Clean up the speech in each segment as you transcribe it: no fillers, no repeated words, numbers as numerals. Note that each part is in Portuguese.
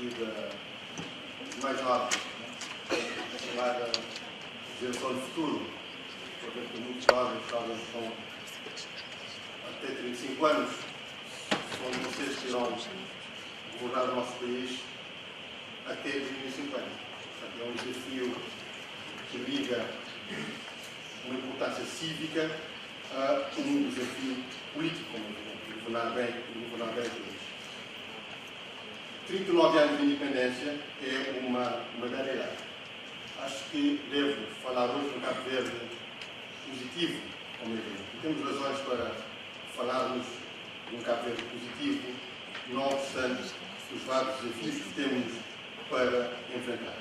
aqui mais nova, chamada Geração de Futuro, portanto, muitos jovens com até 35 anos, são vocês que irão governar o nosso país até 2050. Portanto, é um desafio que liga uma importância cívica a um desafio político, como governar bem o país. 39 anos de independência é uma grande idade. Acho que devo falar hoje de um Cabo Verde positivo, como exemplo. E temos razões para falarmos de um Cabo Verde positivo, não obstante os vários desafios que temos para enfrentar.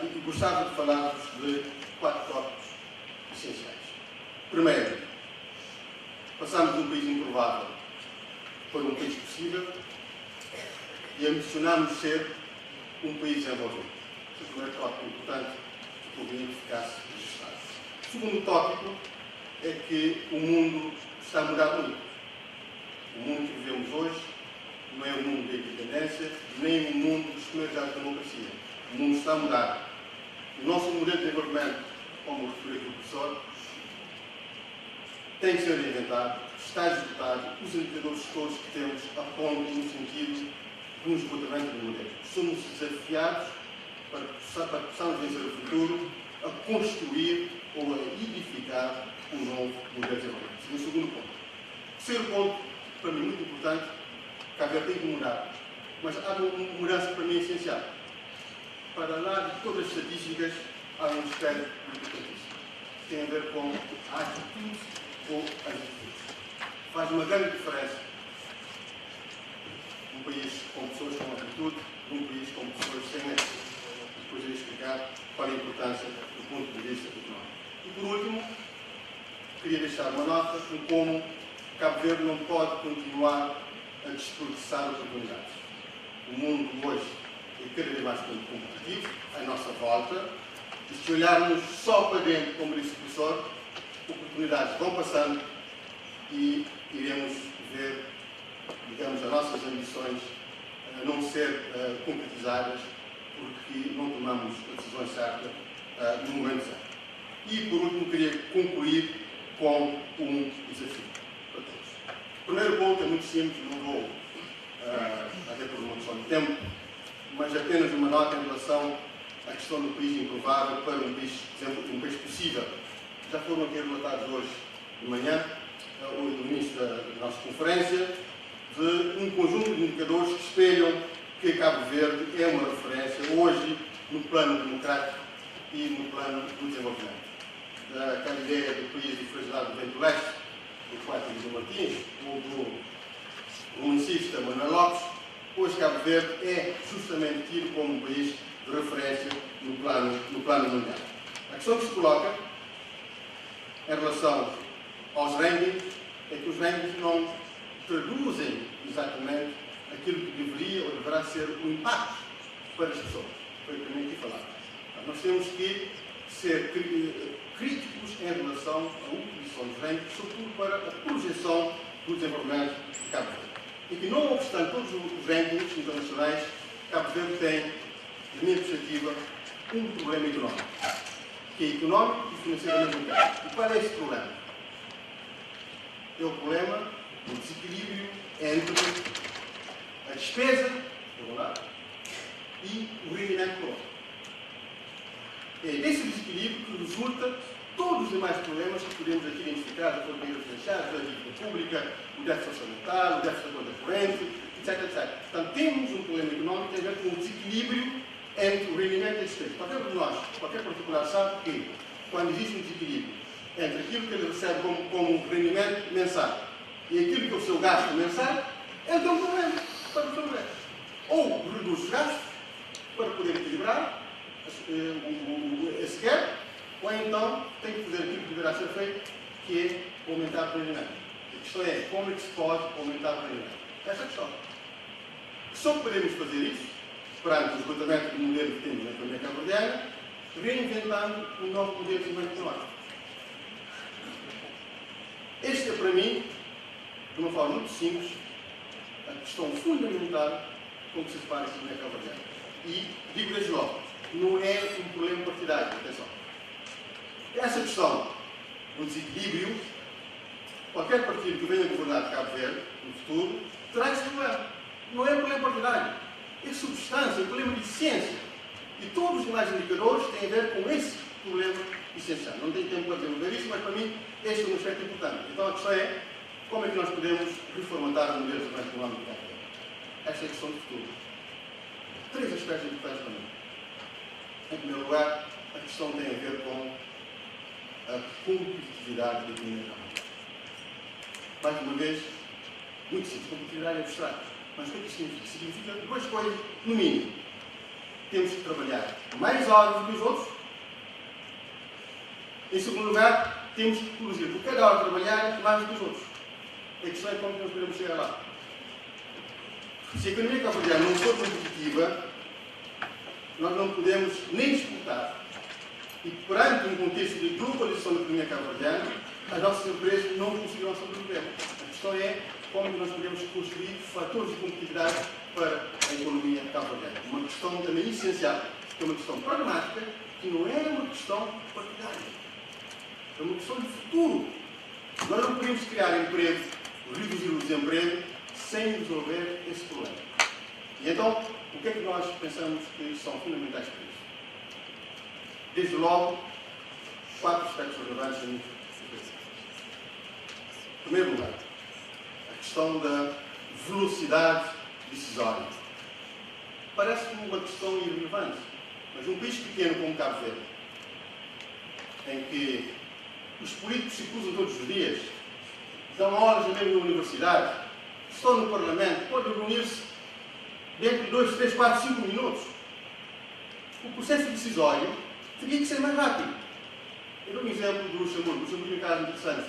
E gostava de falar-vos de 4 tópicos essenciais. Primeiro, passamos de um país improvável para um país possível e ambicionamos ser um país desenvolvido. Esse é o primeiro tópico importante que convinha que ficasse registrado. O segundo tópico é que o mundo está a mudar muito. O mundo que vivemos hoje não é o mundo da independência, nem o mundo dos primeiros anos da democracia. O mundo está a mudar. O nosso modelo de desenvolvimento, como referiu aqui o professor, tem que ser reinventado, está esgotado, os indicadores todos que temos apontam no sentido de um esgotamento do modelo. Somos desafiados para que possamos vencer o futuro a construir ou a edificar um novo modelo de desenvolvimento. Esse é o segundo ponto. O terceiro ponto, para mim muito importante, Cabo Verde tem que mudar, mas há uma mudança que para mim é essencial. Para lá de todas as estatísticas, há um aspecto muito importantíssimo. Tem a ver com a atitude ou as atitudes. Faz uma grande diferença um país com pessoas com atitude e um país com pessoas sem atitude. Depois irei explicar qual é a importância do ponto de vista económico. E por último, queria deixar uma nota de como Cabo Verde não pode continuar a desperdiçar oportunidades. O mundo hoje é cada vez mais competitivo, à nossa volta, e se olharmos só para dentro, como disse o professor, oportunidades vão passando e iremos ver, digamos, as nossas ambições não ser concretizadas porque não tomamos a decisão certa no momento certo. E, por último, queria concluir com um desafio para todos. O primeiro ponto é muito simples, não vou, até por uma questão de tempo, mas apenas uma nota em relação à questão do país improvável para um país possível. Já foram aqui relatados hoje de manhã, no início da nossa conferência, de um conjunto de indicadores que espelham que Cabo Verde é uma referência hoje no plano democrático e no plano do desenvolvimento. Aquela ideia do país de fragilidade do vento leste, do Quatro de Martins, ou do romancista Manuel Lopes, hoje Cabo Verde é justamente tido como um país de referência no plano mundial. A questão que se coloca em relação aos rankings é que os rankings não traduzem exatamente aquilo que deveria ou deverá ser o impacto para as pessoas. Foi o que eu aqui falar. Nós temos que ser críticos em relação à utilização dos rankings, sobretudo para a projeção do desenvolvimento de Cabo Verde. E que, não obstante todos os rankings internacionais, Cabo Verde tem, na minha perspectiva, um problema económico, que é económico e financeiramente interno. E qual é esse problema? É o problema do desequilíbrio entre a despesa, por um lado, e o rendimento económico. É desse desequilíbrio que resulta todos os demais problemas que podemos aqui identificar, a economia referenciada, a dívida pública, o déficit orçamental, o déficit da conta corrente, etc, etc. Portanto, temos um problema económico que tem a ver com um desequilíbrio entre o rendimento e a despesa. Qualquer de nós, qualquer particular sabe que, quando existe um desequilíbrio entre aquilo que ele recebe como rendimento mensal e aquilo que é o seu gasto mensal, ele tem um problema para resolver. Ou reduz os gastos para poder equilibrar esse gap, ou então tem que fazer aquilo que deverá ser feito, que é aumentar o rendimento. A questão é como é que se pode aumentar o rendimento. Essa é a questão. Só podemos fazer isso, perante o esgotamento do modelo que temos na economia cabo-verdiana, reinventando um novo modelo de desenvolvimento económico. Este é, para mim, de uma forma muito simples, a questão fundamental com que se separa a economia cabo-verdiana. E digo desde logo, não é um problema partidário, atenção. Essa questão do desequilíbrio, qualquer partido que venha governar Cabo Verde no futuro terá esse problema. Não é um problema partidário, é substância, é um problema de ciência. E todos os demais indicadores têm a ver com esse problema essencial. Não tenho tempo para desenvolver isso, mas para mim este é um aspecto importante. Então a questão é como é que nós podemos reformatar o modelo de desenvolvimento económico de Cabo Verde. Esta é a questão do futuro. 3 aspectos importantes para mim. Em primeiro lugar, a questão tem a ver com a competitividade da economia cabo-verdiana. Mais uma vez, muito simples, competitividade é abstrata. Mas o que é que isso significa? Significa 2 coisas, no mínimo. Temos que trabalhar mais horas do que os outros. Em segundo lugar, temos que produzir por cada hora de trabalhar mais do que os outros. A questão é como nós podemos chegar lá. Se a economia cabo-verdiana não for competitiva, nós não podemos nem exportar. E perante um contexto de globalização da economia cabo-verdiana, as nossas empresas não conseguirão sobreviver. A questão é como nós podemos construir fatores de competitividade para a economia cabo-verdiana. Uma questão também essencial, que é uma questão pragmática, que não é uma questão partidária. É uma questão de futuro. Nós não podemos criar emprego, reduzir o desemprego, sem resolver esse problema. E então, o que é que nós pensamos que são fundamentais para isso? Desde logo, 4 aspectos relevantes da minha defesa. Em primeiro lugar, a questão da velocidade decisória. Parece-me uma questão irrelevante, mas um país pequeno como Cabo Verde, em que os políticos se cruzam todos os dias, dão aulas mesmo na universidade, estão no Parlamento, podem reunir-se dentro de 2, 3, 4, 5 minutos. O processo decisório teria que ser mais rápido. Eu dou um exemplo do Luxemburgo. O Luxemburgo é um caso interessante.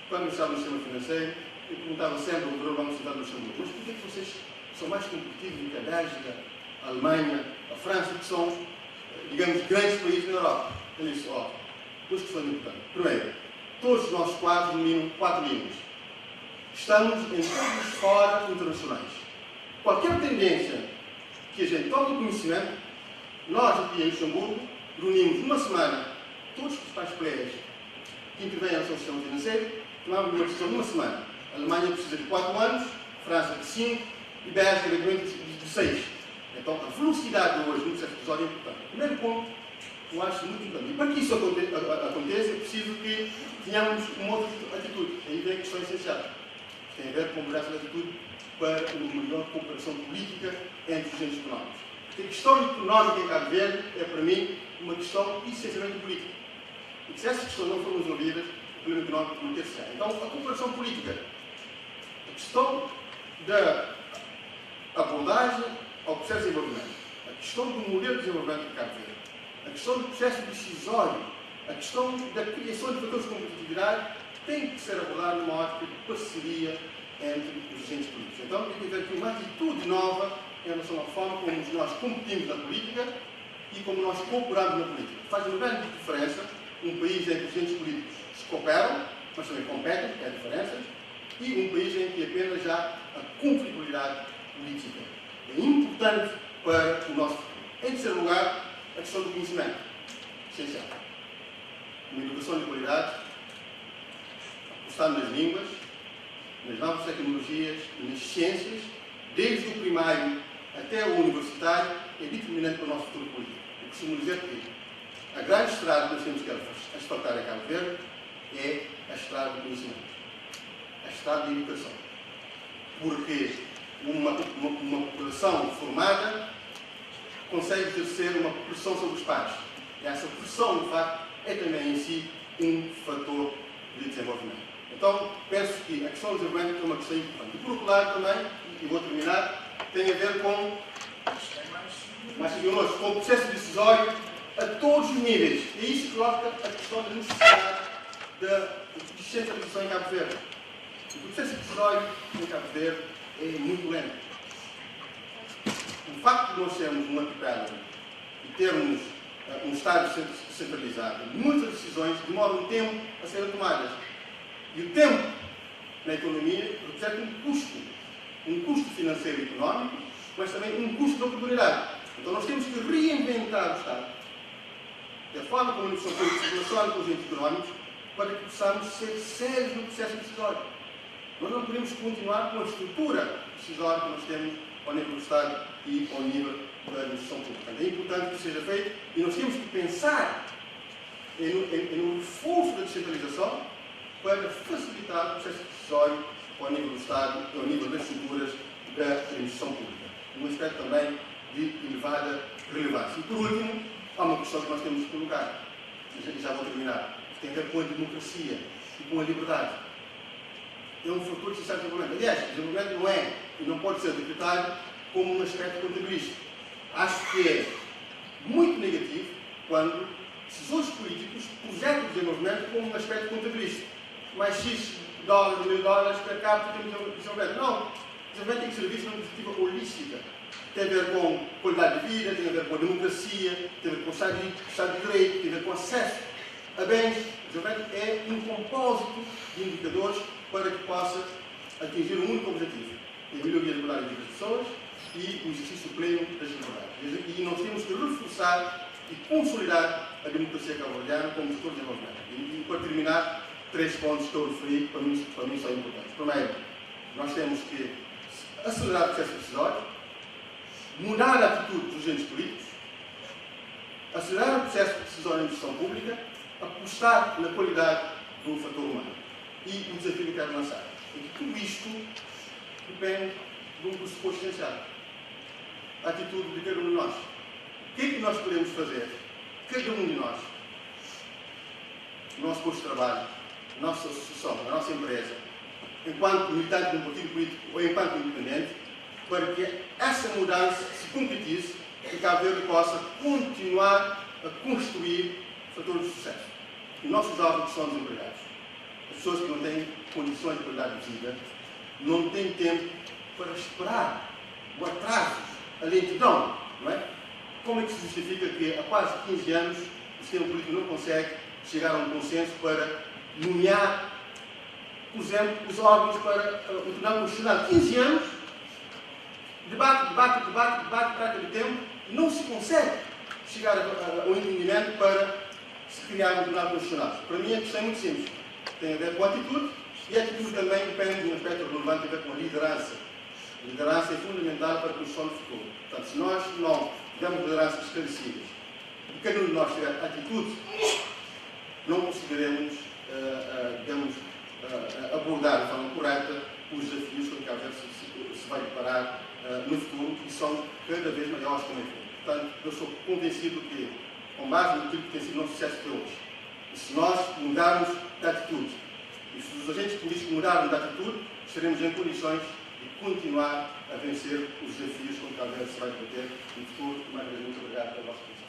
Quando eu estava no sistema financeiro, eu perguntava sempre ao governo do Banco Central do Luxemburgo: mas por que vocês são mais competitivos do que a Bélgica, a Alemanha, a França, que são, digamos, grandes países na Europa? Ele disse: 2 questões importantes. Primeiro, todos os nossos quadros dominam 4 línguas. Estamos em todos os fóruns internacionais. Qualquer tendência que a gente tome conhecimento, nós aqui em Luxemburgo reunimos numa semana todos os principais players que intervêm no sistema financeiro, tomamos uma decisão numa semana. A Alemanha precisa de 4 anos, a França de 5 e a Bélgica de 6. Então a velocidade de hoje no processo decisório é importante. Primeiro ponto, eu acho muito importante. E para que isso aconteça, é preciso que tenhamos uma outra atitude. Aí vem a questão essencial. Tem a ver com mudança de atitude para uma melhor cooperação política entre os agentes económicos. Porque a questão económica em Cabo Verde é, para mim, uma questão essencialmente política. E se essas questões não forem resolvidas, o problema económico não ter-se. Então, a cooperação política, a questão da abordagem ao processo de desenvolvimento, a questão do modelo de desenvolvimento de Cabo Verde, a questão do processo decisório, a questão da criação de fatores de competitividade, tem que ser abordada numa ótica de parceria entre os agentes políticos. Então, tem que haver aqui uma atitude nova em relação à forma como nós competimos na política e como nós cooperamos na política. Faz uma grande diferença um país em que os agentes políticos se cooperam, mas também competem, que é a diferença, e um país em que apenas há a compatibilidade política. É importante para o nosso futuro. Em terceiro lugar, a questão do conhecimento. Essencial. Uma educação de qualidade, apostar nas línguas, nas novas tecnologias e nas ciências, desde o primário até o universitário, é determinante para o nosso futuro político. Eu costumo dizer que a grande estrada que nós temos que asfaltar em Cabo Verde é a estrada do conhecimento, a estrada da educação. Porque uma população formada consegue exercer uma pressão sobre os pais. E essa pressão, de facto, é também em si um fator de desenvolvimento. Então, penso que a questão do desenvolvimento é uma questão importante. E, por outro lado, também, e vou terminar, tem a ver com o processo decisório a todos os níveis. E isso coloca a questão da necessidade da descentralização em Cabo Verde. O processo decisório em Cabo Verde é muito lento. O facto de nós sermos um arquipélago e termos um Estado centralizado, muitas decisões demoram um tempo a serem tomadas. E o tempo na economia representa um custo financeiro e económico mas também um custo de oportunidade. Então nós temos que reinventar o Estado, da forma como a administração pública se relaciona com os entes económicos, para que possamos ser sérios no processo decisório. Nós não podemos continuar com a estrutura decisória que nós temos ao nível do Estado e ao nível da administração pública. É importante que isso seja feito e nós temos que pensar no reforço da descentralização para facilitar o processo decisório ao nível do Estado e ao nível das estruturas da administração pública. Um aspecto também de elevada relevância. E, por último, há uma questão que nós temos que colocar, e já vou terminar, que tem a ver com a democracia e com a liberdade. É um fator de desenvolvimento. Aliás, o desenvolvimento não é e não pode ser decretado como um aspecto contabilístico. Acho que é muito negativo quando decisores políticos projetam o desenvolvimento como um aspecto contabilístico. Mais X dólares, $1000 per capita temos desenvolvimento. Não. O desenvolvimento tem que ser visto numa perspectiva holística. Tem a ver com qualidade de vida, tem a ver com a democracia, tem a ver com o Estado de Direito, tem a ver com acesso a bens. O desenvolvimento é um compósito de indicadores para que possa atingir um único objetivo: a melhoria da liberdade das pessoas e o exercício pleno das liberdades. E nós temos que reforçar e consolidar a democracia cabo-verdiana como motor de desenvolvimento. E para terminar, 3 pontos que eu referi para mim são importantes. Primeiro, nós temos que acelerar o processo decisório, mudar a atitude dos agentes políticos, acelerar o processo de decisão na administração pública, apostar na qualidade do fator humano. E o desafio que quero lançar é que tudo isto depende de um pressuposto essencial: a atitude de cada um de nós. O que é que nós podemos fazer, cada um de nós, no nosso posto de trabalho, na nossa associação, na nossa empresa, enquanto militante de um partido político ou enquanto independente, para que essa mudança se concretize e Cabo Verde possa continuar a construir fatores de sucesso. Os nossos jovens que são desempregados, as pessoas que não têm condições de qualidade de vida, não têm tempo para esperar o atraso, a lentidão, não é? Como é que se justifica que há quase 15 anos o sistema político não consegue chegar a um consenso para nomear, por exemplo, os órgãos para o Tribunal Constitucional? 15 anos, debate, prática de tempo, e não se consegue chegar ao entendimento para se criar um Tribunal Constitucional. Para mim, a questão é muito simples. Tem a ver com a atitude, e a atitude também depende de um aspecto relevante, tem a ver com a liderança. A liderança é fundamental para a construção do futuro. Portanto, se nós não tivermos lideranças esclarecidas e cada um de nós tiver atitude, não conseguiremos, abordar de forma correta os desafios com que a Verde se vai deparar no futuro, e são cada vez maiores também. Portanto, eu sou convencido que, com base no que tem sido o nosso sucesso até hoje, e se nós mudarmos de atitude, e se os agentes políticos mudarem de atitude, estaremos em condições de continuar a vencer os desafios com que a Verde se vai bater no futuro. Mais uma vez, muito obrigado pela vossa atenção.